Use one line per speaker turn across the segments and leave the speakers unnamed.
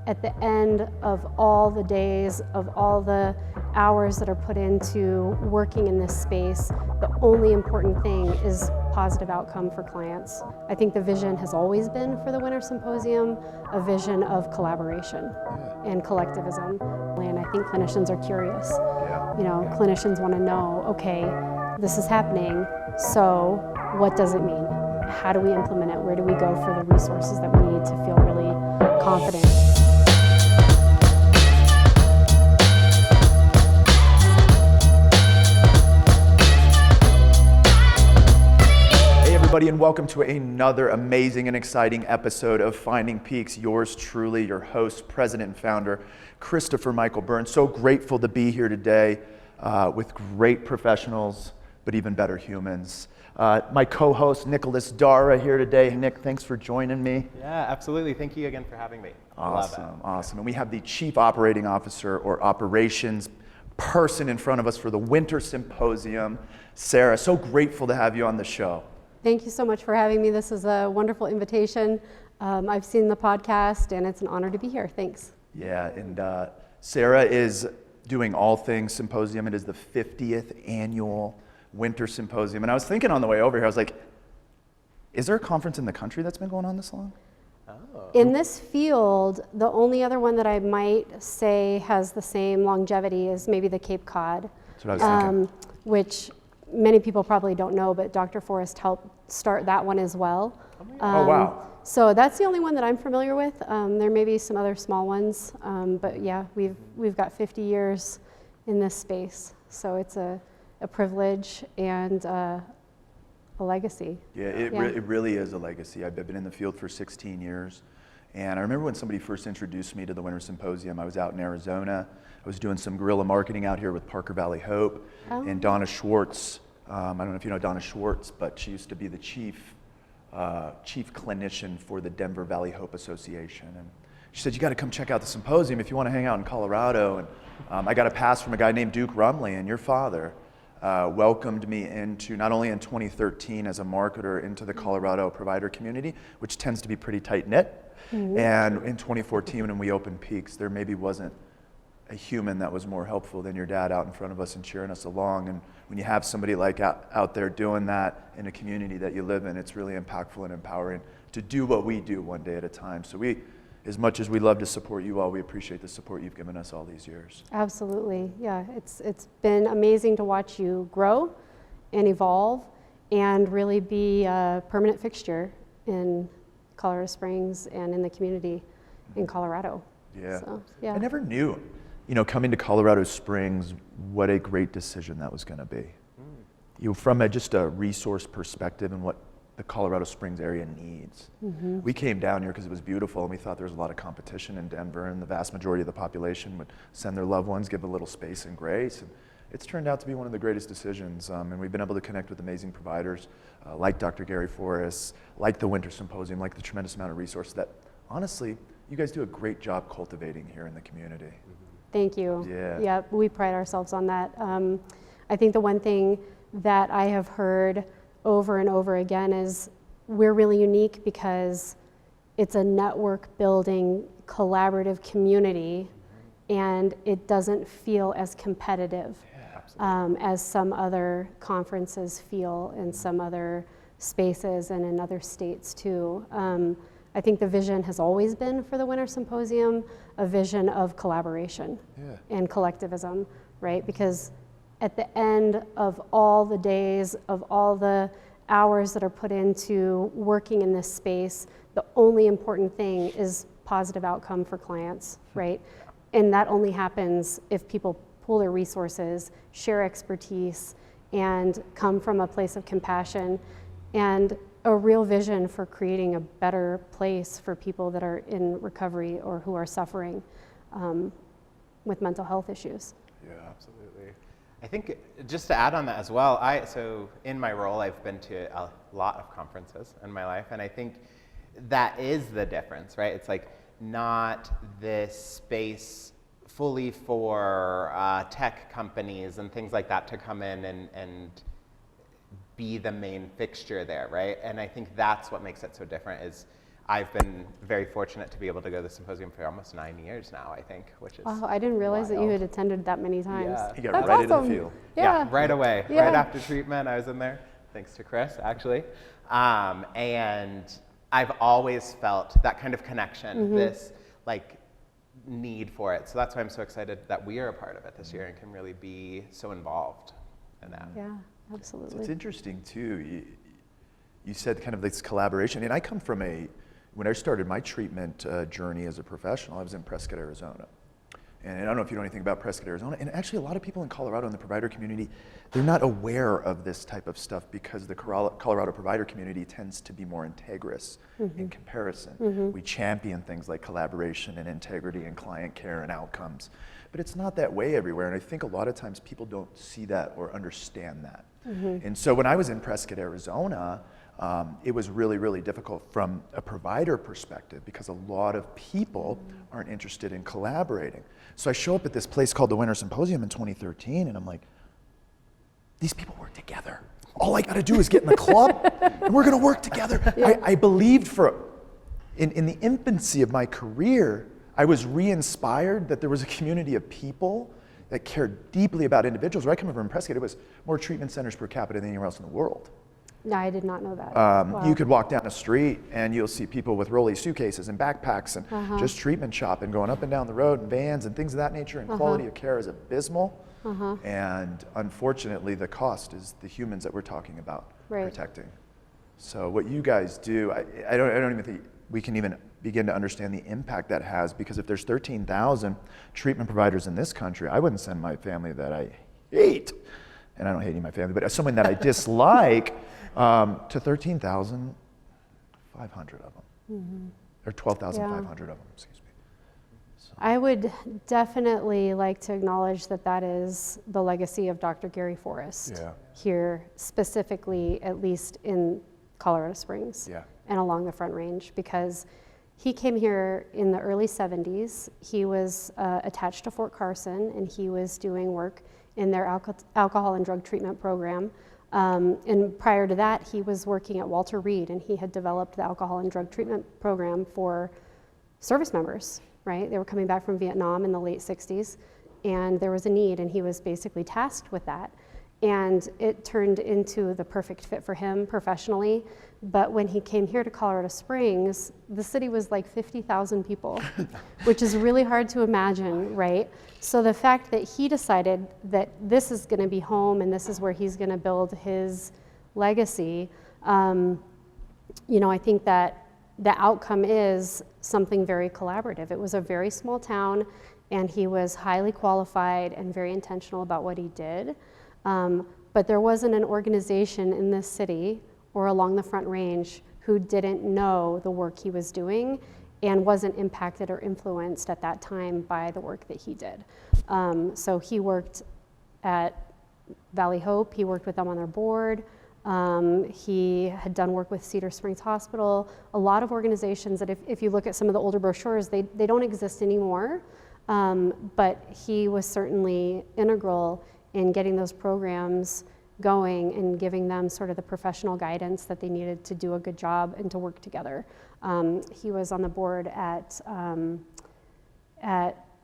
at the end of all the days, of all the hours that are put into working in this space, the only important thing is positive outcome for clients. I think the vision has always been for the Winter Symposium a vision of collaboration and collectivism. And I think clinicians are curious. Clinicians want to know, okay, this is happening, so what does it mean? How do we implement it? Where do we go for the resources that we need to feel really confident?
Everybody, and welcome to another amazing and exciting episode of Finding Peaks. Yours truly, your host, president and founder, Christopher Michael Burns. So grateful to be here today with great professionals, but even better humans. My co-host, Nik Darrah, here today. Nik, thanks for joining me.
Yeah, absolutely. Thank you again for having me.
Awesome. And we have the Chief Operating Officer or Operations person in front of us for the Winter Symposium, Sarrah. So grateful to have you on the show.
Thank you so much for having me. This is a wonderful invitation. I've seen the podcast and it's an honor to be here. Thanks.
Yeah, and Sarrah is doing all things symposium. It is the 50th annual Winter Symposium. And I was thinking on the way over here, I was like, is there a conference in the country that's been going on this long?
Oh.
In this field, the only other one that I might say has the same longevity is maybe the Cape Cod.
That's what I was thinking.
Which many people probably don't know, but Dr. Forrest helped start that one as well.
Oh, wow.
So that's the only one that I'm familiar with. There may be some other small ones, but yeah, we've got 50 years in this space. So it's a privilege and a legacy.
Yeah, it really is a legacy. I've been in the field for 16 years. And I remember when somebody first introduced me to the Winter Symposium, I was out in Arizona. I was doing some guerrilla marketing out here with Parker Valley Hope. And Donna Schwartz, I don't know if you know Donna Schwartz, but she used to be the chief clinician for the Denver Valley Hope Association. And she said, you got to come check out the symposium if you want to hang out in Colorado. And I got a pass from a guy named Duke Rumley, and your father welcomed me into, not only in 2013 as a marketer into the Colorado provider community, which tends to be pretty tight-knit, and in 2014 when we opened Peaks, there maybe wasn't a human that was more helpful than your dad out in front of us and cheering us along. And when you have somebody like out there doing that in a community that you live in, it's really impactful and empowering to do what we do one day at a time. So we, as much as we love to support you all, we appreciate the support you've given us all these years.
Absolutely, yeah. It's been amazing to watch you grow and evolve and really be a permanent fixture in Colorado Springs and in the community in Colorado.
Yeah.
So, yeah.
I never knew, coming to Colorado Springs, what a great decision that was going to be. From just a resource perspective and what the Colorado Springs area needs. We came down here because it was beautiful and we thought there was a lot of competition in Denver and the vast majority of the population would send their loved ones, give a little space and grace. And it's turned out to be one of the greatest decisions. And we've been able to connect with amazing providers like Dr. Sarrah Forrest, like the Winter Symposium, like the tremendous amount of resources that, honestly, you guys do a great job cultivating here in the community.
Thank you.
Yeah,
we pride ourselves on that. I think the one thing that I have heard over and over again is we're really unique because it's a network building collaborative community and it doesn't feel as competitive as some other conferences feel in some other spaces and in other states too. I think the vision has always been for the Winter Symposium a vision of collaboration and collectivism, right? Because at the end of all the days, of all the hours that are put into working in this space, the only important thing is positive outcome for clients, right? And that only happens if people pool their resources, share expertise, and come from a place of compassion and a real vision for creating a better place for people that are in recovery or who are suffering with mental health issues.
Yeah, absolutely.
I think just to add on that as well, so in my role, I've been to a lot of conferences in my life, and I think that is the difference, right? It's like not this space fully for tech companies and things like that to come in and be the main fixture there, right? And I think that's what makes it so different is I've been very fortunate to be able to go to the symposium for almost 9 years now, I think, which is
Wow, I didn't realize that you
wild.
had attended that many times.
Yeah.
You got
That's
right into
awesome.
the field.
Yeah, right away.
Yeah.
Right after treatment, I was in there, thanks to Chris, actually. And I've always felt that kind of connection, this like need for it. So that's why I'm so excited that we are a part of it this year and can really be so involved in that.
Yeah, absolutely.
It's interesting too. You said kind of this collaboration, and I come from when I started my treatment journey as a professional, I was in Prescott, Arizona. And I don't know if you know anything about Prescott, Arizona, and actually a lot of people in Colorado in the provider community, they're not aware of this type of stuff because the Colorado provider community tends to be more integrous in comparison. We champion things like collaboration and integrity and client care and outcomes. But it's not that way everywhere, and I think a lot of times people don't see that or understand that. And so when I was in Prescott, Arizona, it was really, really difficult from a provider perspective because a lot of people aren't interested in collaborating. So I show up at this place called the Winter Symposium in 2013, and I'm like, these people work together. All I got to do is get in the club, and we're going to work together. I believed in the infancy of my career, I was re-inspired that there was a community of people that cared deeply about individuals. Where I come from Prescott, it was more treatment centers per capita than anywhere else in the world.
No, I did not know that. Wow.
You could walk down the street and you'll see people with rolly suitcases and backpacks and just treatment shopping, going up and down the road in vans and things of that nature, and quality of care is abysmal. And unfortunately, the cost is the humans that we're talking about protecting. So what you guys do, I don't even think we can even begin to understand the impact that has, because if there's 13,000 treatment providers in this country, I wouldn't send my family that I hate, and I don't hate any of my family, but someone that I dislike, to 13,500 of them, or 12,500 of them, excuse me. So.
I would definitely like to acknowledge that that is the legacy of Dr. Gary Forrest here, specifically, at least in Colorado Springs and along the Front Range, because he came here in the early 70s. He was attached to Fort Carson, and he was doing work in their alcohol and drug treatment program. And prior to that, he was working at Walter Reed, and he had developed the alcohol and drug treatment program for service members, right? They were coming back from Vietnam in the late 60s, and there was a need, and he was basically tasked with that. And it turned into the perfect fit for him professionally. But when he came here to Colorado Springs, the city was like 50,000 people, which is really hard to imagine, right? So the fact that he decided that this is going to be home and this is where he's going to build his legacy, I think that the outcome is something very collaborative. It was a very small town, and he was highly qualified and very intentional about what he did. But there wasn't an organization in this city or along the Front Range who didn't know the work he was doing and wasn't impacted or influenced at that time by the work that he did. So he worked at Valley Hope, he worked with them on their board, he had done work with Cedar Springs Hospital, a lot of organizations that if you look at some of the older brochures, they don't exist anymore, but he was certainly integral in getting those programs going and giving them sort of the professional guidance that they needed to do a good job and to work together. He was on the board at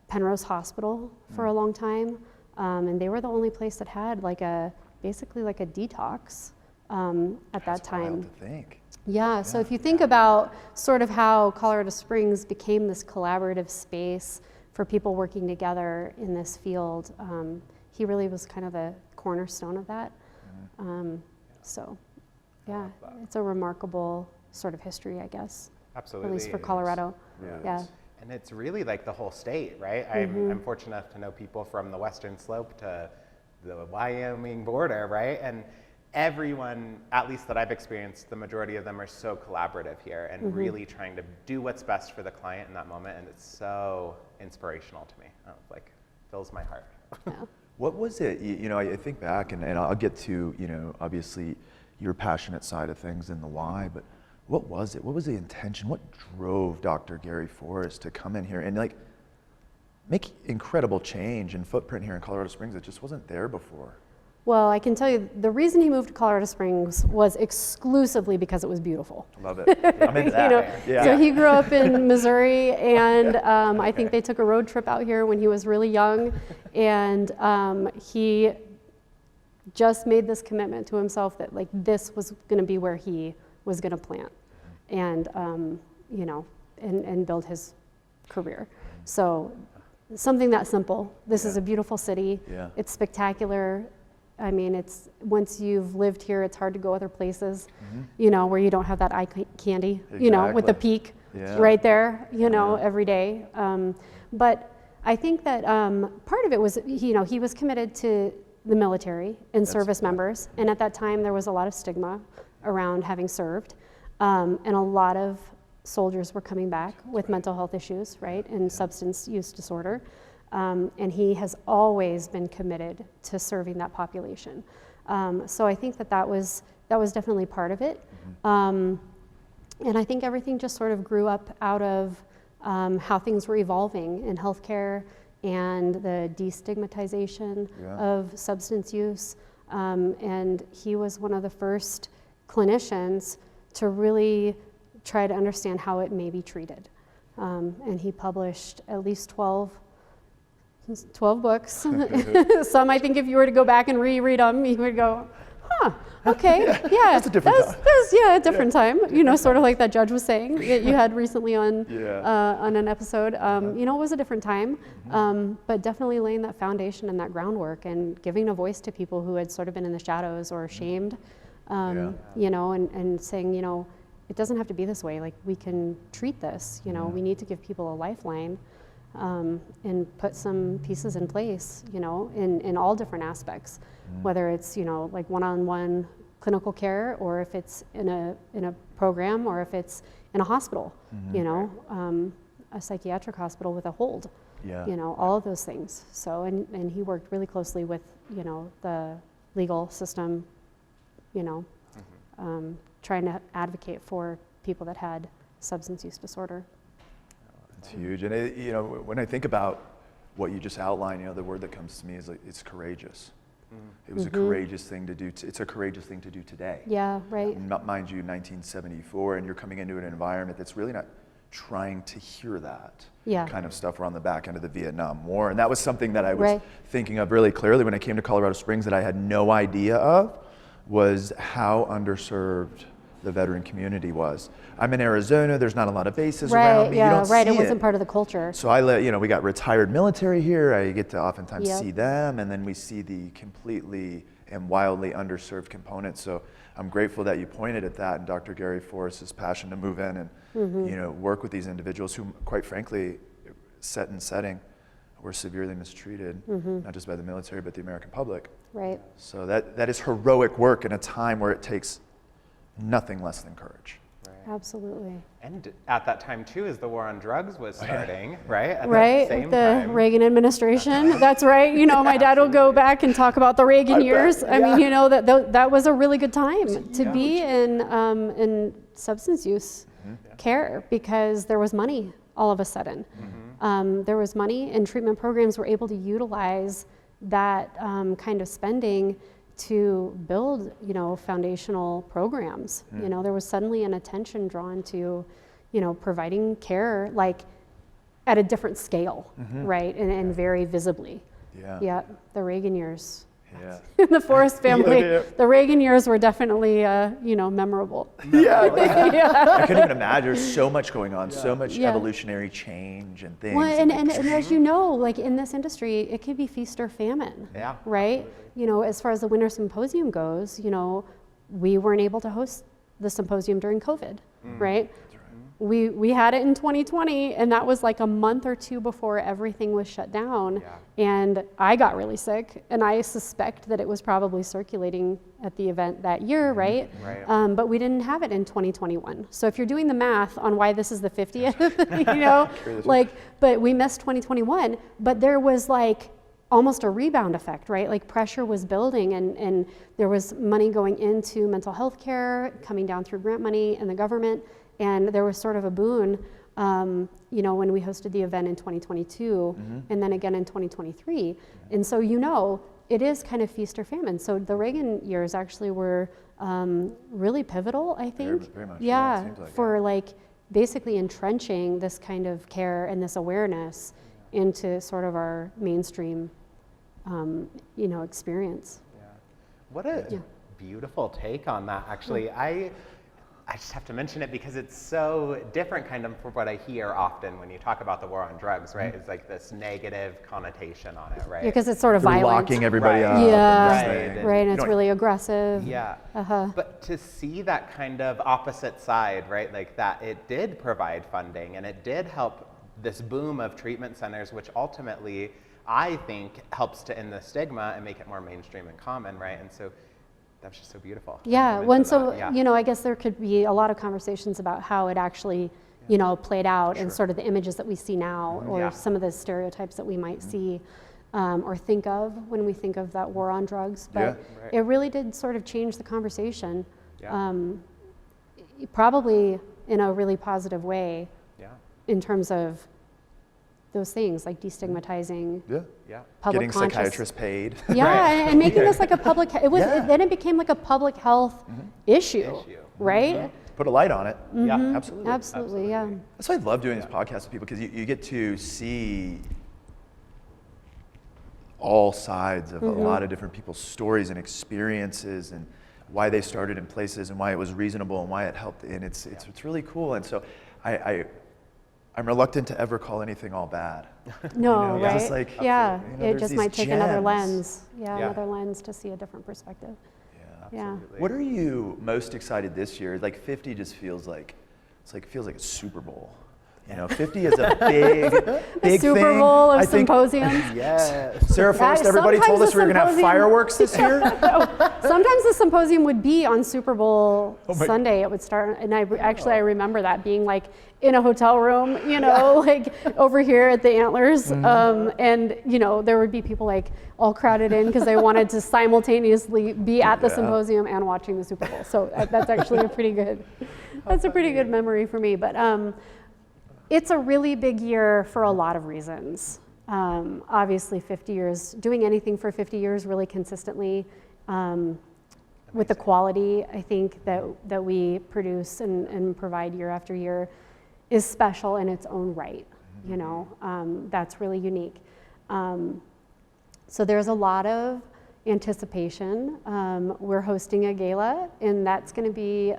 Penrose Hospital for a long time, and they were the only place that had basically like a detox at that time.
Wild to think.
Yeah, so if you think about sort of how Colorado Springs became this collaborative space for people working together in this field, he really was kind of the cornerstone of that. So, yeah, it's a remarkable sort of history, I guess.
Absolutely.
At least for Colorado. Yeah.
And it's really like the whole state, right? I'm fortunate enough to know people from the Western Slope to the Wyoming border, right? And everyone, at least that I've experienced, the majority of them are so collaborative here and really trying to do what's best for the client in that moment. And it's so inspirational to me. Fills my heart.
Yeah.
What was it, I think back, and I'll get to, obviously your passionate side of things and the why, but what was it? What was the intention? What drove Dr. Gary Forrest to come in here and make incredible change and footprint here in Colorado Springs that just wasn't there before?
Well, I can tell you the reason he moved to Colorado Springs was exclusively because it was beautiful.
Love it. I'm into that. Yeah.
So he grew up in Missouri, and I think they took a road trip out here when he was really young, and he just made this commitment to himself that like this was going to be where he was going to plant, and and build his career. So something that simple. This is a beautiful city.
Yeah.
It's spectacular. I mean, it's once you've lived here, it's hard to go other places, where you don't have that eye candy, with the peak right there, every day. But I think that part of it was, he was committed to the military and service members. And at that time, there was a lot of stigma around having served. And a lot of soldiers were coming back with mental health issues, right, and substance use disorder. And he has always been committed to serving that population. So I think that was definitely part of it. And I think everything just sort of grew up out of how things were evolving in healthcare and the destigmatization of substance use. And he was one of the first clinicians to really try to understand how it may be treated. And he published at least 12 books. Some, I think if you were to go back and reread them, you would go, okay, yeah.
That's a different time.
That's a different time. Sort of like that judge was saying that you had recently on an episode. It was a different time, but definitely laying that foundation and that groundwork and giving a voice to people who had sort of been in the shadows or shamed, and saying, it doesn't have to be this way. Like, we can treat this, we need to give people a lifeline. And put some pieces in place, in all different aspects, whether it's, like one-on-one clinical care, or if it's in a program, or if it's in a hospital, a psychiatric hospital with a hold, all of those things. So, and he worked really closely with, the legal system, trying to advocate for people that had substance use disorder.
It's huge. And when I think about what you just outlined, the word that comes to me is like, it's courageous. It was a courageous thing to do. It's a courageous thing to do today.
Yeah, right.
Mind you, 1974, and you're coming into an environment that's really not trying to hear that kind of stuff. We're on the back end of the Vietnam War. And that was something that I was thinking of really clearly when I came to Colorado Springs that I had no idea of, was how underserved the veteran community was. I'm in Arizona, there's not a lot of bases around me. You don't see
it wasn't part of the culture.
So we got retired military here, I get to oftentimes see them, and then we see the completely and wildly underserved component. So I'm grateful that you pointed at that, and Dr. Sarrah Forrest's passion to move in and work with these individuals who, quite frankly, set in setting, were severely mistreated, not just by the military, but the American public.
Right.
So that is heroic work in a time where it takes nothing less than courage.
Right.
Absolutely.
And at that time too, as the war on drugs was starting, right? At
right,
that same
the
time.
Reagan administration. That's right. My dad will go back and talk about the Reagan years. I mean, that was a really good time to be in substance use care, because there was money all of a sudden. There was money, and treatment programs were able to utilize that kind of spending to build, foundational programs. There was suddenly an attention drawn to, providing care like at a different scale, right, and very visibly. Yeah, the Reagan years. The Forrest family, the Reagan years were definitely, memorable.
I couldn't even imagine. There's so much going on, so much evolutionary change and things.
Well, and as you know, like in this industry, it could be feast or famine. Right? As far as the Winter Symposium goes, we weren't able to host the symposium during COVID, right? We had it in 2020, and that was like a month or two before everything was shut down. And I got really sick, and I suspect that it was probably circulating at the event that year, right? But we didn't have it in 2021. So if you're doing the math on why this is the 50th, but we missed 2021, but there was like almost a rebound effect, right? Like pressure was building, and there was money going into mental health care, coming down through grant money and the government. And there was sort of a boon, when we hosted the event in 2022, and then again in 2023. And so, it is kind of feast or famine. So the Reagan years actually were really pivotal, I think.
Very much.
Yeah,
It seems like,
for like basically entrenching this kind of care and this awareness into sort of our mainstream, experience.
Yeah. What a beautiful take on that, actually. I just have to mention it because it's so different kind of from what I hear often when you talk about the war on drugs, right? It's like this negative connotation on it, right?
Because it's sort of
You're
violent.
locking everybody
Right.
up.
Yeah,
Right.
right, and it's really aggressive.
Yeah.
Uh-huh.
But to see that kind of opposite side, right? Like that it did provide funding and it did help this boom of treatment centers, which ultimately I think helps to end the stigma and make it more mainstream and common, right? And so that's just so beautiful.
Yeah,
Yeah.
I guess there could be a lot of conversations about how it actually, played out and sort of the images that we see now, or some of the stereotypes that we might see or think of when we think of that war on drugs. But it really did sort of change the conversation, probably in a really positive way in terms of those things like destigmatizing public
Getting psychiatrists paid.
Yeah, and making this like a public, then it became like a public health issue, right?
Put a light on it. Yeah, absolutely.
Absolutely, yeah.
That's why I love doing this podcast with people, because you get to see all sides of a lot of different people's stories and experiences, and why they started in places and why it was reasonable and why it helped. And it's really cool. And so I'm reluctant to ever call anything all bad.
No, right?
Just like,
it just might take another
gems.
lens. Another lens to see a different perspective.
Yeah. What are you most excited this year? Like 50 just feels like a Super Bowl. 50 is a big
Super
thing.
Bowl of symposiums.
Yes.
Sarrah Forrest, everybody told us we were going to have fireworks this year.
Sometimes the symposium would be on Super Bowl Sunday. It would start, and I remember that being like in a hotel room, like over here at the Antlers, and there would be people like all crowded in because they wanted to simultaneously be at the symposium and watching the Super Bowl. So that's actually a pretty good memory for me. But it's a really big year for a lot of reasons. Obviously 50 years, doing anything for 50 years really consistently with the quality I think that we produce and provide year after year is special in its own right. That's really unique. So there's a lot of anticipation. We're hosting a gala, and that's going to be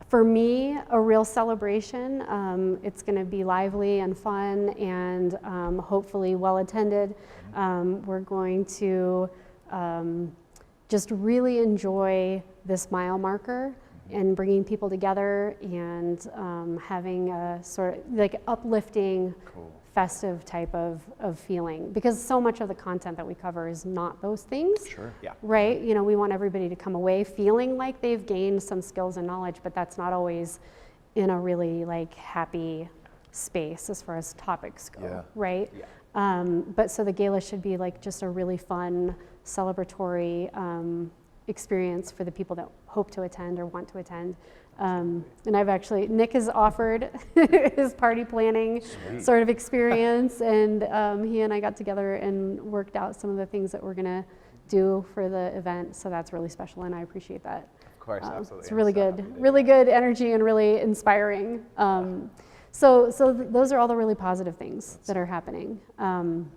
for me, a real celebration. It's going to be lively and fun and hopefully well attended. We're going to just really enjoy this mile marker and bringing people together and having a sort of like uplifting, festive type of feeling, because so much of the content that we cover is not those things. Right? We want everybody to come away feeling like they've gained some skills and knowledge, but that's not always in a really like happy space as far as topics go, right? But so the gala should be like just a really fun, celebratory experience for the people that hope to attend or want to attend. And Nik has offered his party planning sort of experience, and he and I got together and worked out some of the things that we're gonna do for the event, so that's really special, and I appreciate that.
Of course, absolutely.
It's really good energy and really inspiring. So those are all the really positive things that are happening. And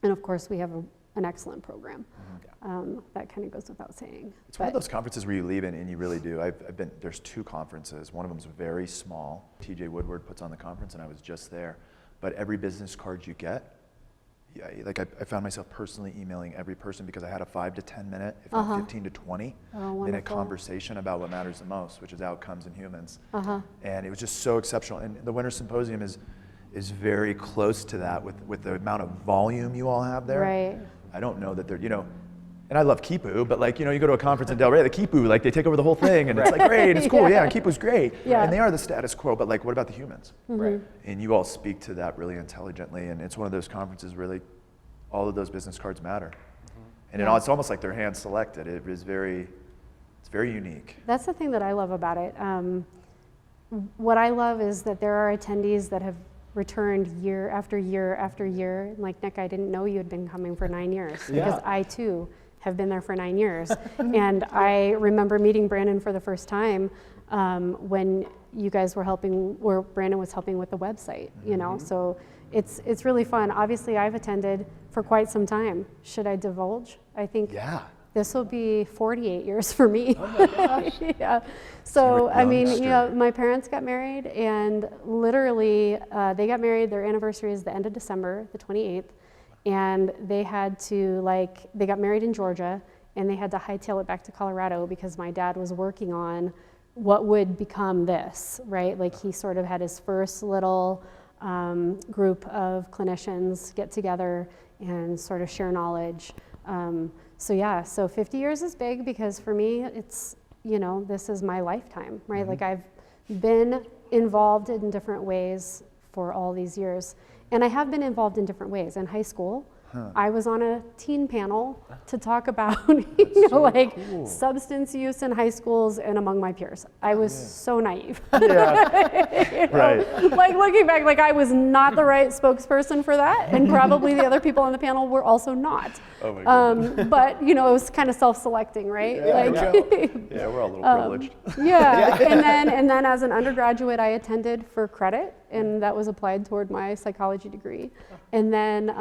of course, we have an excellent program. That kind of goes without saying.
It's one of those conferences where you leave in and you really do. There's two conferences. One of them's very small. TJ Woodward puts on the conference, and I was just there. But every business card you get, I found myself personally emailing every person because I had a 5 to 10 minute, if not 15 to 20 minute conversation about what matters the most, which is outcomes in humans. And it was just so exceptional. And the Winter Symposium is very close to that with the amount of volume you all have there.
Right.
I don't know that they're, and I love Kipu, but you go to a conference in Delray, the Kipu, they take over the whole thing, and it's like great, it's cool, Kipu's great, and they are the status quo, but what about the humans?
Right.
And you all speak to that really intelligently, and it's one of those conferences really, all of those business cards matter. And it's almost like they're hand selected. It's very unique.
That's the thing that I love about it. What I love is that there are attendees that have returned year after year after year. Like, Nik, I didn't know you had been coming for 9 years, because I too have been there for 9 years. And I remember meeting Brandon for the first time when you guys were helping, or Brandon was helping with the website, you know, so it's really fun. Obviously, I've attended for quite some time. Should I divulge? I think this will be 48 years for me.
Oh my gosh.
Yeah. So, I mean,
Youngster.
you know, my parents got married, and literally they got married, their anniversary is the end of December, the 28th. And they had to, like, they got married in Georgia, and they had to hightail it back to Colorado because my dad was working on what would become this, right? Like, he sort of had his first little group of clinicians get together and sort of share knowledge. So yeah, so 50 years is big, because for me, it's, you know, this is my lifetime, right? Like, I've been involved in different ways for all these years. And I have been involved in different ways. In high school, I was on a teen panel to talk about, substance use in high schools and among my peers. I was so naive.
Right.
Like, looking back, like, I was not the right spokesperson for that, and probably the other people on the panel were also not.
Oh my goodness.
But, you know, it was kind of self-selecting, right?
Yeah, we're all a little privileged.
And then as an undergraduate, I attended for credit, and that was applied toward my psychology degree. And then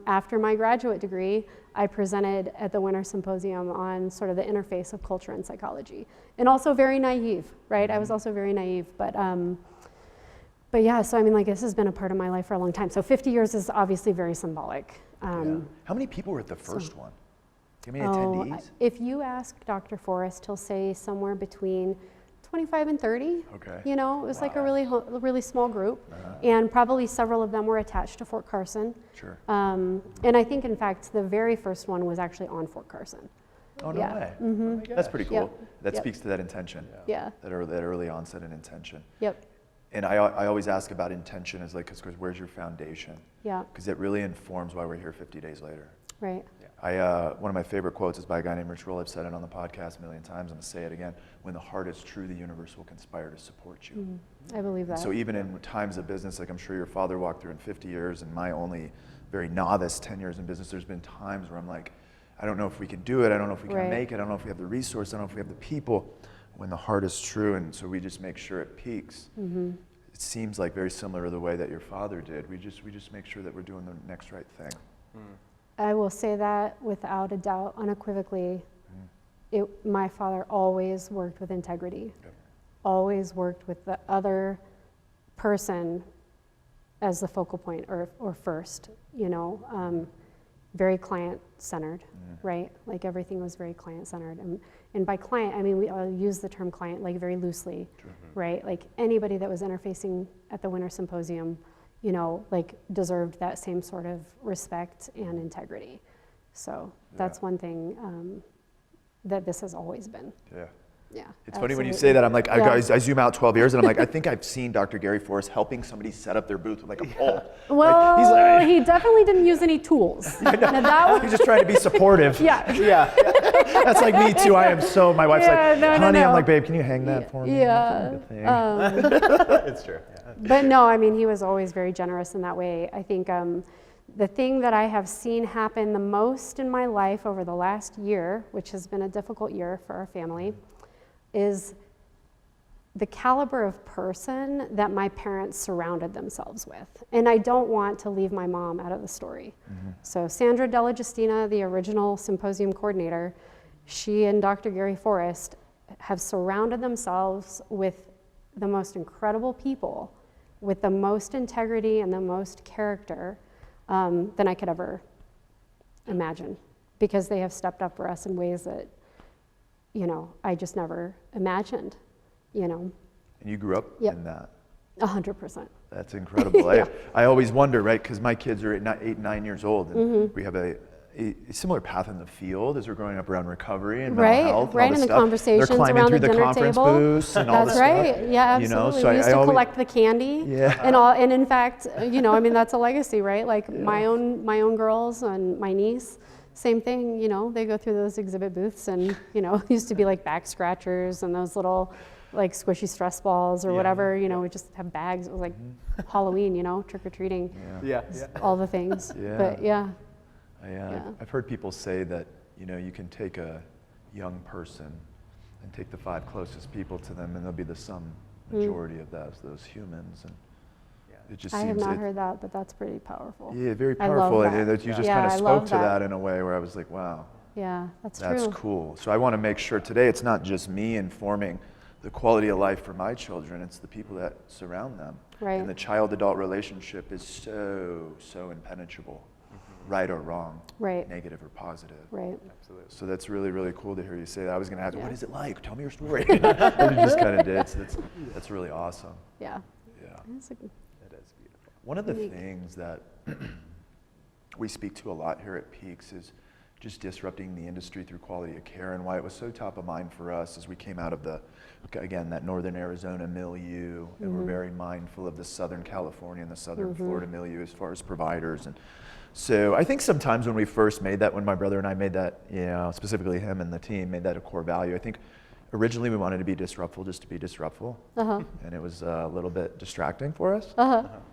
after my graduate degree, I presented at the Winter Symposium on sort of the interface of culture and psychology. And also very naive, right? I was also very naive, but yeah, so I mean, like, this has been a part of my life for a long time. So 50 years is obviously very symbolic.
How many people were at the first one? Do you have any attendees?
If you ask Dr. Forrest, he'll say somewhere between 25 and 30.
Okay.
You know, it was like a really small group, and probably several of them were attached to Fort Carson.
Sure.
And I think, in fact, the very first one was actually on Fort Carson.
Oh, no way.
Mm-hmm.
That's pretty cool.
Yep.
That speaks to that intention.
Yeah.
That early onset and intention.
Yep.
And I always ask about intention, is like, because where's your foundation?
Yeah.
Because it really informs why we're here 50 days later.
Right.
One of my favorite quotes is by a guy named Rich Roll. I've said it on the podcast a million times. I'm going to say it again. When the heart is true, the universe will conspire to support you.
I believe that.
So even in times of business, like I'm sure your father walked through in 50 years, and my only very novice 10 years in business, there's been times where I'm like, I don't know if we can do it. I don't know if we can make it. I don't know if we have the resource. I don't know if we have the people. When the heart is true, and so we just make sure it peaks. It seems like very similar to the way that your father did. We just make sure that we're doing the next right thing.
I will say that without a doubt, unequivocally. My father always worked with integrity. Always worked with the other person as the focal point, or first, you know. Very client-centered, right? Like, everything was very client-centered. And by client, I mean, I'll use the term client like very loosely, right? Like, anybody that was interfacing at the Winter Symposium, you know, like, deserved that same sort of respect and integrity. So that's one thing that this has always been. Yeah.
It's funny when you say that. I'm like, I zoom out 12 years, and I'm like, I think I've seen Dr. Gary Forrest helping somebody set up their booth with like a pole.
Well,
like, he's like,
he definitely didn't use any tools. Now, that was,
he's just trying to be supportive.
yeah.
That's like me too. I am so. My wife's like, honey, I'm like, babe, can you hang that for me?
Yeah.
It's true.
But no, I mean, he was always very generous in that way. I think the thing that I have seen happen the most in my life over the last year, which has been a difficult year for our family, is the caliber of person that my parents surrounded themselves with. And I don't want to leave my mom out of the story. So Sandra Della Justina, the original symposium coordinator, she and Dr. Gary Forrest have surrounded themselves with the most incredible people, with the most integrity and the most character than I could ever imagine, because they have stepped up for us in ways that, you know, I just never imagined, you know.
And you grew up in that.
100%.
That's incredible. I always wonder, right, because my kids are 8, 9 years old, and we have a similar path in the field as we're growing up around recovery and mental health and all
in
this
the
stuff.
conversations
They're climbing
around
through
the
the
dinner
conference
table.
booths and all this
That's right.
stuff.
Yeah, absolutely.
You know, so
we used to collect the candy. And in fact, you know, I mean, that's a legacy, right? Like my own girls and my niece, same thing, you know, they go through those exhibit booths, and, you know, used to be like back scratchers and those little like squishy stress balls or
Yeah.
whatever, you know, we just have bags. It was like Halloween, you know, trick-or-treating,
Yeah.
all the things.
Yeah.
But yeah,
Yeah. I've heard people say that, you know, you can take a young person and take the 5 closest people to them, and they'll be the sum majority of those humans. And it just
I
seems
have not heard that, but that's pretty powerful.
Yeah, very
I love
powerful.
that.
And that you just
Yeah,
kind of
I
spoke
love
to
that.
that in a way where I was like, wow,
Yeah, that's
that's
true.
cool. So I want to make sure today it's not just me informing the quality of life for my children, it's the people that surround them.
Right.
And the child-adult relationship is so impenetrable, right or wrong,
Right.
negative or positive.
Right.
Absolutely.
So that's really, really cool to hear you say that. I was going to ask,
Yeah.
what is it like? Tell me your story. And you just kind of did. So that's really awesome.
Yeah.
Yeah.
It's a,
It is beautiful.
One of the
Unique.
things that we speak to a lot here at Peaks is just disrupting the industry through quality of care, and why it was so top of mind for us as we came out of that northern Arizona milieu, and we're very mindful of the Southern California and the Southern Florida milieu as far as providers. And so I think sometimes when we first made that, when my brother and I made that, you know, specifically him and the team made that a core value, I think originally we wanted to be disruptful just to be disruptful, and it was a little bit distracting for us.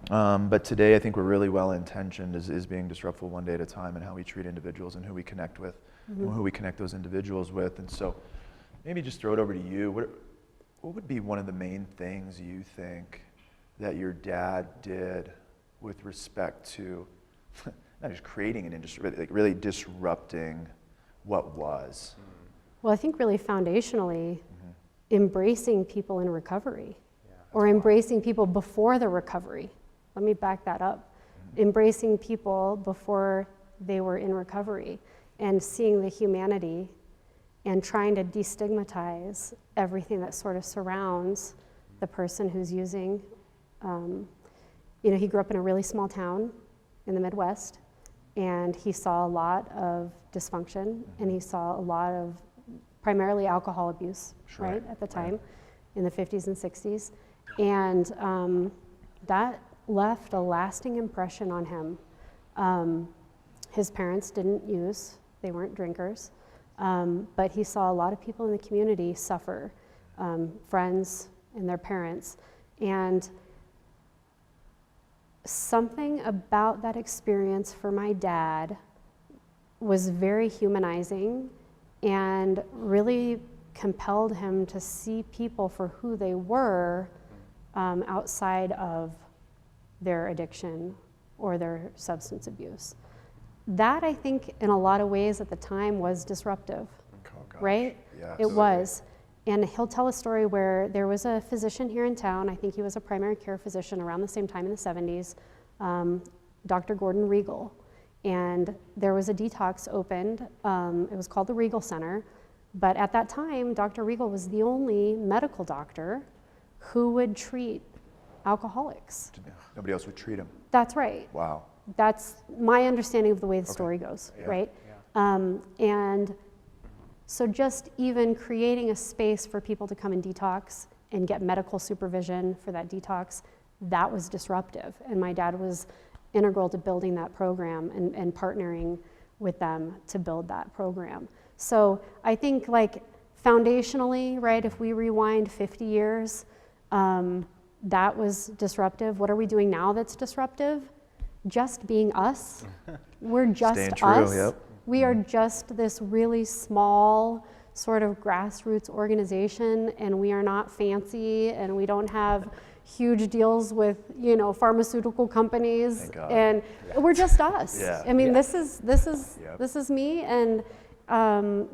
But today I think we're really well intentioned as being disruptful one day at a time, and how we treat individuals and who we connect with, and who we connect those individuals with. And so maybe just throw it over to you. What would be one of the main things you think that your dad did with respect to not just creating an industry, but like really disrupting what was?
well, I think really foundationally, embracing people in recovery,
Yeah.
or embracing people before the recovery. Let me back that up. Embracing people before they were in recovery, and seeing the humanity, and trying to destigmatize everything that sort of surrounds the person who's using. You know, he grew up in a really small town in the Midwest, and he saw a lot of dysfunction, and he saw a lot of primarily alcohol abuse,
Sure.
right, at the time, in the 50s and 60s. And that left a lasting impression on him. His parents didn't use, they weren't drinkers, but he saw a lot of people in the community suffer, friends and their parents. And something about that experience for my dad was very humanizing, and really compelled him to see people for who they were, outside of their addiction or their substance abuse. That, I think, in a lot of ways at the time was disruptive,
Oh, gosh.
right?
Yeah,
It
absolutely.
was. And he'll tell a story where there was a physician here in town, I think he was a primary care physician around the same time in the 70s, Dr. Gordon Regal. And there was a detox opened, it was called the Regal Center, but at that time, Dr. Regal was the only medical doctor who would treat alcoholics.
Nobody else would treat him.
That's right.
Wow.
That's my understanding of the way the story goes,
Yeah.
right? And so just even creating a space for people to come and detox and get medical supervision for that detox, that was disruptive. And my dad was integral to building that program and partnering with them to build that program. So I think, like, foundationally, right, if we rewind 50 years, that was disruptive. What are we doing now that's disruptive? Just being us. We're just
Staying true,
us.
yep.
We are just this really small sort of grassroots organization, and we are not fancy, and we don't have huge deals with, you know, pharmaceutical companies.
Thank God.
And we're just us.
Yeah.
I mean,
Yeah.
this is
Yep.
me, and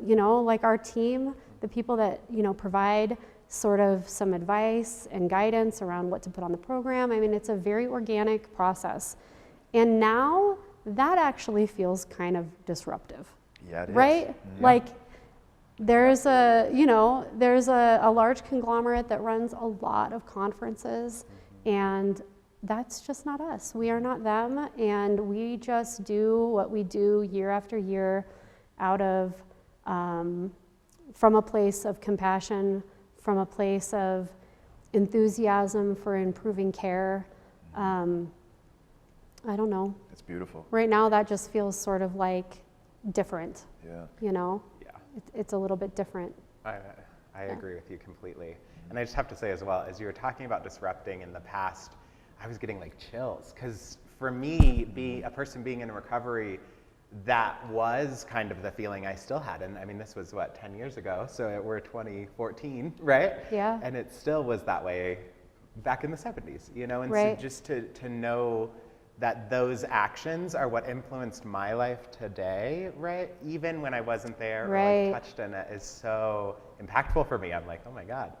you know, like our team, the people that, you know, provide sort of some advice and guidance around what to put on the program. I mean, it's a very organic process. And now that actually feels kind of disruptive,
Yeah, it is.
right?
Mhm.
Like, there's a, you know, there's a large conglomerate that runs a lot of conferences, and that's just not us. We are not them, and we just do what we do year after year out of, from a place of compassion, from a place of enthusiasm for improving care. I don't know.
It's beautiful.
Right now, that just feels sort of like different,
Yeah.
you know?
Yeah.
It's a little bit different.
I agree with you completely. And I just have to say as well, as you were talking about disrupting in the past, I was getting like chills, because for me, a person being in recovery, that was kind of the feeling I still had. And I mean, this was what, 10 years ago, so we're 2014, right?
Yeah.
And it still was that way back in the 70s, you know? And
Right.
so just to know that those actions are what influenced my life today, right? Even when I wasn't there or
Right.
like touched in it, is so impactful for me. I'm like, oh my God,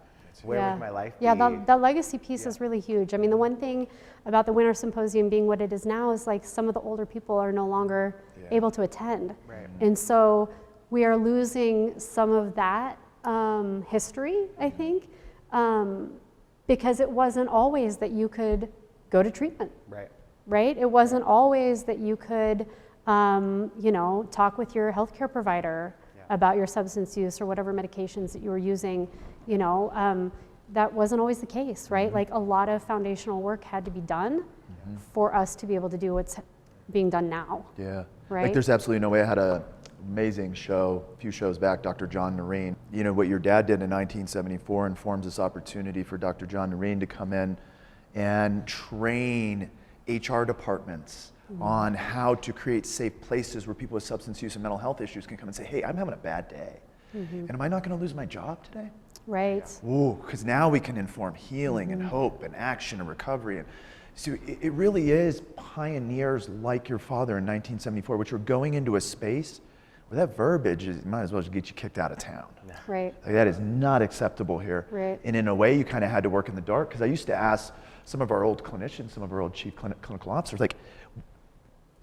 where
Yeah.
would my life
Yeah,
be?
that legacy piece
Yeah.
is really huge. I mean, the one thing about the Winter Symposium being what it is now is like some of the older people are no longer
Yeah.
able to attend.
Right.
And so we are losing some of that history, I think, because it wasn't always that you could go to treatment,
Right.
right? It wasn't always that you could, you know, talk with your healthcare provider
Yeah.
about your substance use or whatever medications that you were using, you know. That wasn't always the case, right? Like a lot of foundational work had to be done for us to be able to do what's being done now.
Yeah.
Right?
Like there's absolutely no way. I had an amazing show a few shows back, Dr. John Noreen. You know, what your dad did in 1974 informs this opportunity for Dr. John Noreen to come in and train HR departments on how to create safe places where people with substance use and mental health issues can come and say, hey, I'm having a bad day. And am I not going to lose my job today?
Right.
Ooh, because now we can inform healing and hope and action and recovery. And so it really is pioneers like your father in 1974, which were going into a space where that verbiage is, might as well just get you kicked out of town.
Right.
Like, that is not acceptable here.
Right.
And in a way, you kind of had to work in the dark, because I used to ask some of our old clinicians, some of our old chief clinical officers, like,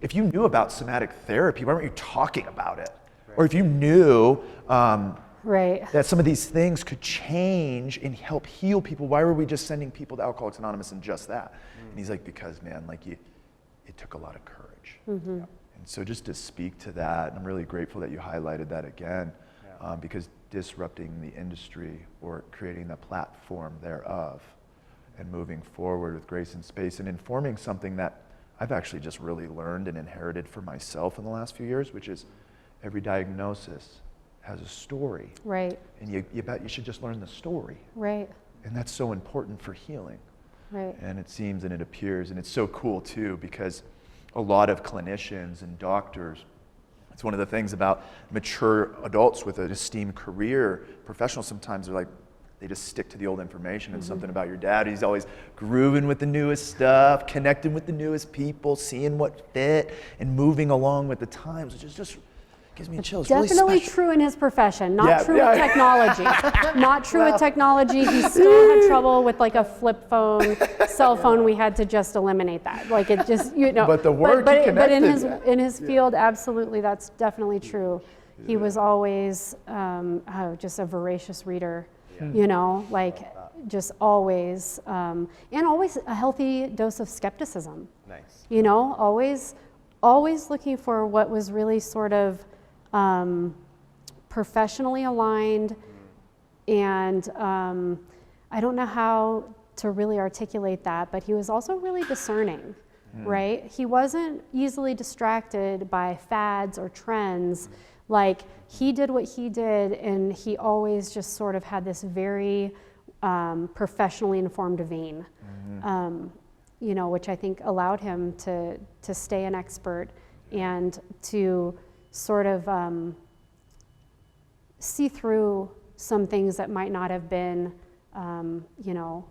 if you knew about somatic therapy, why weren't you talking about it? Right. Or if you knew
Right.
that some of these things could change and help heal people, why were we just sending people to Alcoholics Anonymous and just that? And he's like, because, man, like it took a lot of courage. And so just to speak to that, I'm really grateful that you highlighted that again, because disrupting the industry or creating the platform thereof and moving forward with grace and space and informing something that I've actually just really learned and inherited for myself in the last few years, which is every diagnosis has a story.
Right.
And you should just learn the story.
Right.
And that's so important for healing.
Right.
And it seems and it appears, and it's so cool too, because a lot of clinicians and doctors, it's one of the things about mature adults with an esteemed career, professionals sometimes are like, they just stick to the old information. And something about your dad, he's always grooving with the newest stuff, connecting with the newest people, seeing what fit, and moving along with the times, which is just gives me chills.
Definitely
really special.
true in his profession, not
Yeah,
true with technology. Not true with technology. He still had trouble with like a flip phone, cell phone. We had to just eliminate that. Like it just, you know.
But the work
but
he
in
connected.
his field, absolutely, that's definitely true. He was always just a voracious reader, you know, like just always, and always a healthy dose of skepticism.
Nice.
You know, always looking for what was really sort of professionally aligned, and I don't know how to really articulate that, but he was also really discerning, right? He wasn't easily distracted by fads or trends. Like, he did what he did, and he always just sort of had this very professionally informed vein, you know, which I think allowed him to stay an expert and to sort of see through some things that might not have been, you know,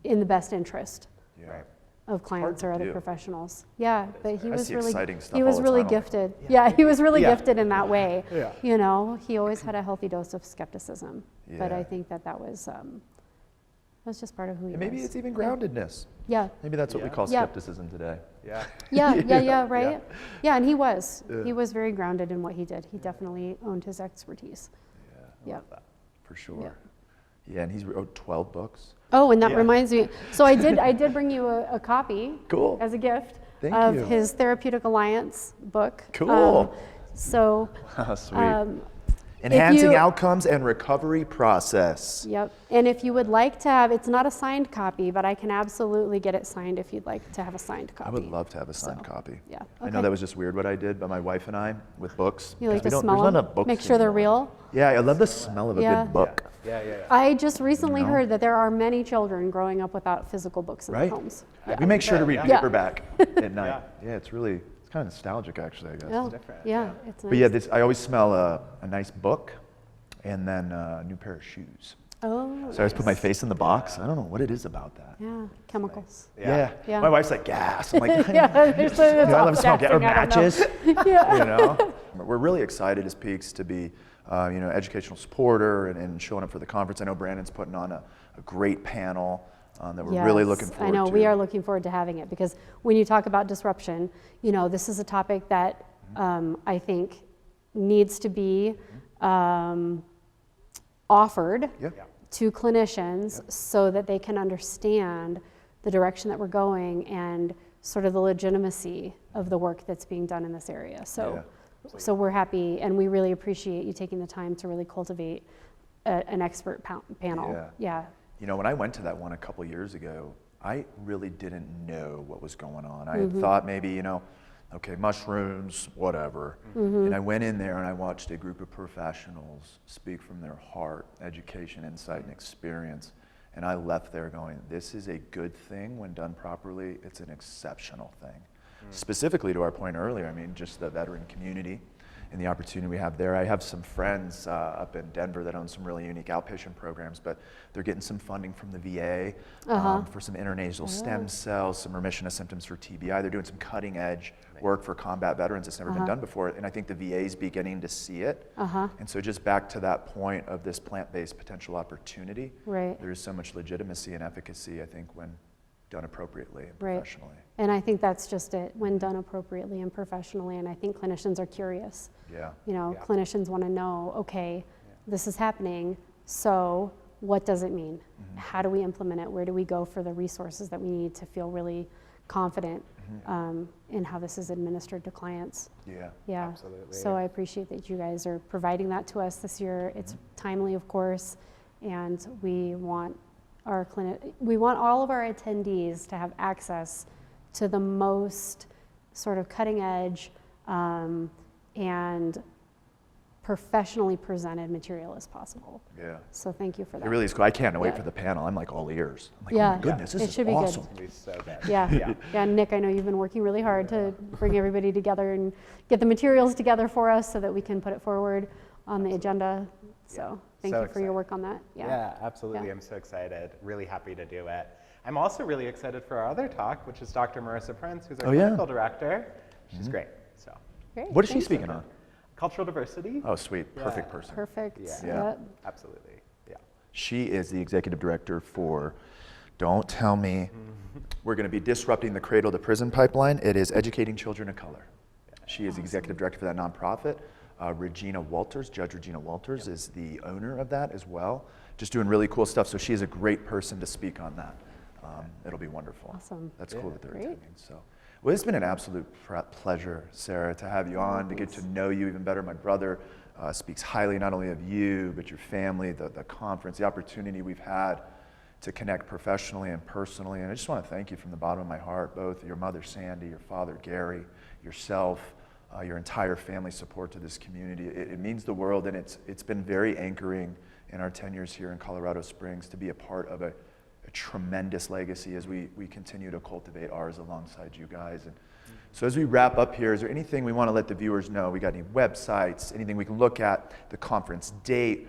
in the best interest
Right.
of clients
to
or other
do.
professionals. Yeah, but he
I
was
see
really,
exciting stuff
he
all
was
the
really
time. I'm like,
gifted. Yeah, he was really
Yeah.
gifted in that way.
Yeah.
You know, he always had a healthy dose of skepticism. But
Yeah.
I think that was just part of who he
And maybe
was.
it's even groundedness.
Yeah.
Maybe that's what we
Yeah.
call
Yeah.
skepticism today.
Yeah.
Yeah, right? Yeah, and he was.
Yeah.
He was very grounded in what he did. He definitely owned his expertise.
Yeah,
Yeah.
for sure. Yeah, and he's wrote 12 books.
Oh, and that
Yeah.
reminds me. So I did bring you a copy
Cool.
as a gift
Thank
of
you.
his Therapeutic Alliance book.
Cool.
So
Sweet. Enhancing outcomes and recovery process.
Yep. And if you would like to have, it's not a signed copy, but I can absolutely get it signed if you'd like to have a signed copy.
I would love to have a signed copy.
Yeah.
I know that was just weird what I did, but my wife and I, with books.
You like to
there's
smell
not
them?
enough books
Make sure they're
anymore.
real?
Yeah, I love the smell of a
Yeah.
good book.
Yeah.
I just recently heard that there are many children growing up without physical books in their homes.
We make sure to read
Yeah.
paperback at night. Yeah, it's really, it's kind of nostalgic actually, I guess.
Yeah,
different,
yeah, it's nice.
But yeah, I always smell a nice book and then a new pair of shoes.
Oh,
So I always put my face in the box. I don't know what it is about that.
yeah, chemicals.
Yeah.
Yeah.
My wife's like, gas. I'm like,
Yeah, there's a,
I love smell or matches.
Yeah.
You know, we're really excited as Peaks to be, educational supporter and showing up for the conference. I know Brandon's putting on a great panel that we're really looking forward to.
I know, we are looking forward to having it because when you talk about disruption, this is a topic that I think needs to be offered to clinicians so that they can understand the direction that we're going and sort of the legitimacy of the work that's being done in this area. So we're happy and we really appreciate you taking the time to really cultivate an expert panel. Yeah.
When I went to that one a couple years ago, I really didn't know what was going on. I had thought maybe, okay, mushrooms, whatever. And I went in there and I watched a group of professionals speak from their heart, education, insight, and experience. And I left there going, this is a good thing when done properly. It's an exceptional thing. Specifically to our point earlier, I mean, just the veteran community and the opportunity we have there. I have some friends up in Denver that own some really unique outpatient programs, but they're getting some funding from the VA for some intranasal stem cells, some remission of symptoms for TBI. They're doing some cutting edge work for combat veterans that's never been done before, and I think the VA is beginning to see it. And so just back to that point of this plant-based potential opportunity, there is so much legitimacy and efficacy, I think, when done appropriately and professionally.
And I think that's just it, when done appropriately and professionally, and I think clinicians are curious. Clinicians want to know, okay, this is happening, so what does it mean? How do we implement it? Where do we go for the resources that we need to feel really confident in how this is administered to clients? Yeah, absolutely. So I appreciate that you guys are providing that to us this year. It's timely, of course, and we want all of our attendees to have access to the most sort of cutting edge and professionally presented material as possible. So thank you for that.
It really is cool. I can't wait for the panel. I'm like all ears. I'm like, oh my goodness, this is awesome.
It'll be so good.
Yeah, Nick, I know you've been working really hard to bring everybody together and get the materials together for us so that we can put it forward on the agenda. So thank you for your work on that.
Yeah, absolutely. I'm so excited. Really happy to do it. I'm also really excited for our other talk, which is Dr. Marissa Prince, who's our clinical director. She's great. So,
what is she speaking on?
Cultural diversity.
Oh, sweet. Perfect person.
Perfect.
Yeah.
Absolutely. Yeah.
She is the executive director for, don't tell me, we're going to be disrupting the cradle to prison pipeline. It is Educating Children of Color. She is the executive director for that nonprofit. Regina Walters, Judge Regina Walters, is the owner of that as well. Just doing really cool stuff. So she is a great person to speak on that. It'll be wonderful.
Awesome.
That's cool that they're attending. So, well, it's been an absolute pleasure, Sarah, to have you on, to get to know you even better. My brother speaks highly not only of you, but your family, the conference, the opportunity we've had to connect professionally and personally. And I just want to thank you from the bottom of my heart, both your mother, Sandy, your father, Gary, yourself, your entire family support to this community. It means the world, and it's been very anchoring in our tenures here in Colorado Springs to be a part of a tremendous legacy as we continue to cultivate ours alongside you guys. And so as we wrap up here, is there anything we want to let the viewers know? We got any websites, anything we can look at, the conference date,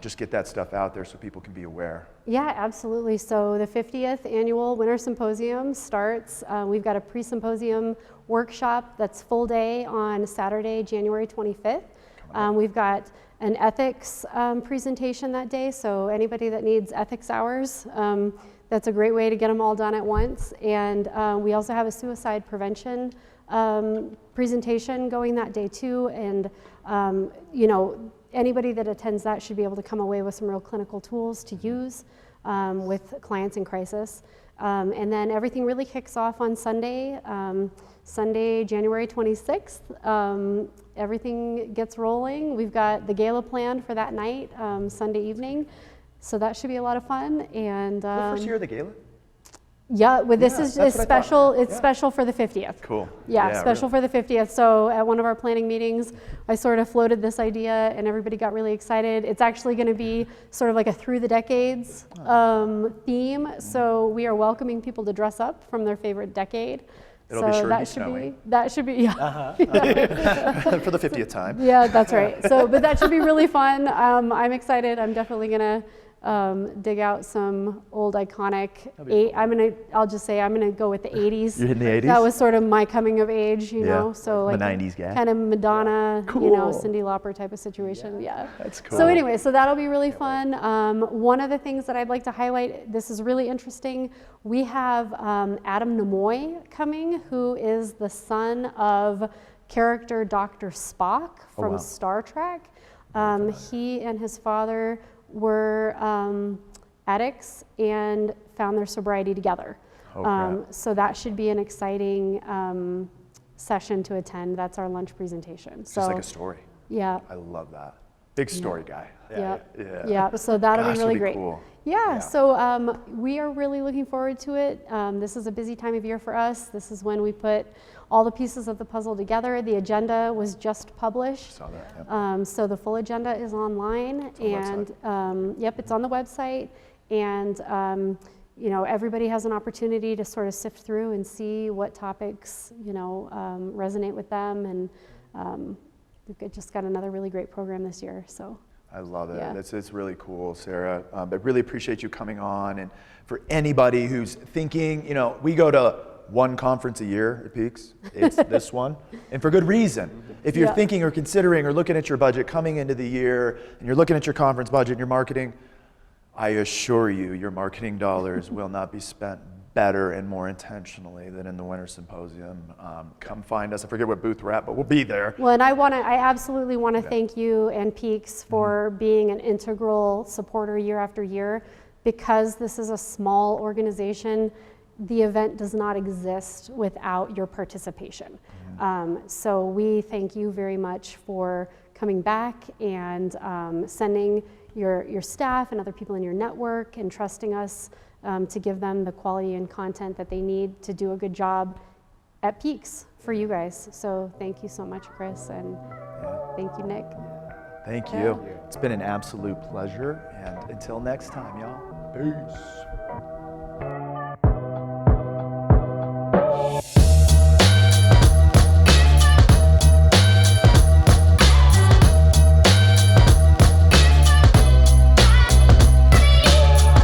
just get that stuff out there so people can be aware.
Yeah, absolutely. So the 50th annual Winter Symposium starts. We've got a pre-symposium workshop that's full day on Saturday, January 25th. We've got an ethics presentation that day, so anybody that needs ethics hours, that's a great way to get them all done at once. And we also have a suicide prevention presentation going that day too. And anybody that attends that should be able to come away with some real clinical tools to use with clients in crisis. And then everything really kicks off on Sunday, Sunday, January 26th. Everything gets rolling. We've got the gala planned for that night, Sunday evening. So that should be a lot of fun. And
The first year of the gala?
yeah, well, this is
that's what I
special.
thought.
It's special for the 50th.
Cool.
Yeah, special for the 50th. So at one of our planning meetings, I sort of floated this idea and everybody got really excited. It's actually going to be sort of like a through the decades theme. So we are welcoming people to dress up from their favorite decade.
It'll
so
be sure to
that
be
should
snowy.
that should be, yeah.
For the 50th time.
Yeah, that's right. So, but that should be really fun. I'm excited. I'm definitely gonna dig out some old iconic. I'll just say I'm gonna go with the 80s.
You're hitting the 80s?
That was sort of my coming of age, you
Yeah.
know. So
I'm
like
a 90s guy.
kind of Madonna,
Cool.
you know, Cyndi Lauper type of situation. Yeah.
That's cool.
So anyway, so that'll be really fun. One of the things that I'd like to highlight, this is really interesting. We have Adam Nimoy coming, who is the son of character Dr. Spock from
wow.
Star Trek. He and his father were addicts and found their sobriety together.
Oh, crap.
So that should be an exciting session to attend. That's our lunch presentation.
It's
So
just like a story.
yeah.
I love that. Big story guy.
Yeah. So that'll
Gosh,
be
it'll
really
be
great.
cool.
Yeah. So we are really looking forward to it. This is a busy time of year for us. This is when we put all the pieces of the puzzle together. The agenda was just published.
Saw that. Yeah.
So the full agenda is online,
on
and yep, it's on the website. And you know, everybody has an opportunity to sort of sift through and see what topics, you know, resonate with them. And we've just got another really great program this year. So.
I love it.
Yeah.
It's really cool, Sarah. I really appreciate you coming on. And for anybody who's thinking, you know, we go to one conference a year at Peaks. It's this one, and for good reason. If you're thinking or considering or looking at your budget coming into the year, and you're looking at your conference budget and your marketing, I assure you, your marketing dollars will not be spent better and more intentionally than in the Winter Symposium. Come find us. I forget what booth we're at, but we'll be there.
Well, and I absolutely want to thank you and Peaks for being an integral supporter year after year. Because this is a small organization, the event does not exist without your participation. So we thank you very much for coming back and sending your staff and other people in your network and trusting us to give them the quality and content that they need to do a good job at Peaks for you guys. So thank you so much, Chris, and thank you, Nik.
Thank you. It's been an absolute pleasure, and until next time, y'all. Peace.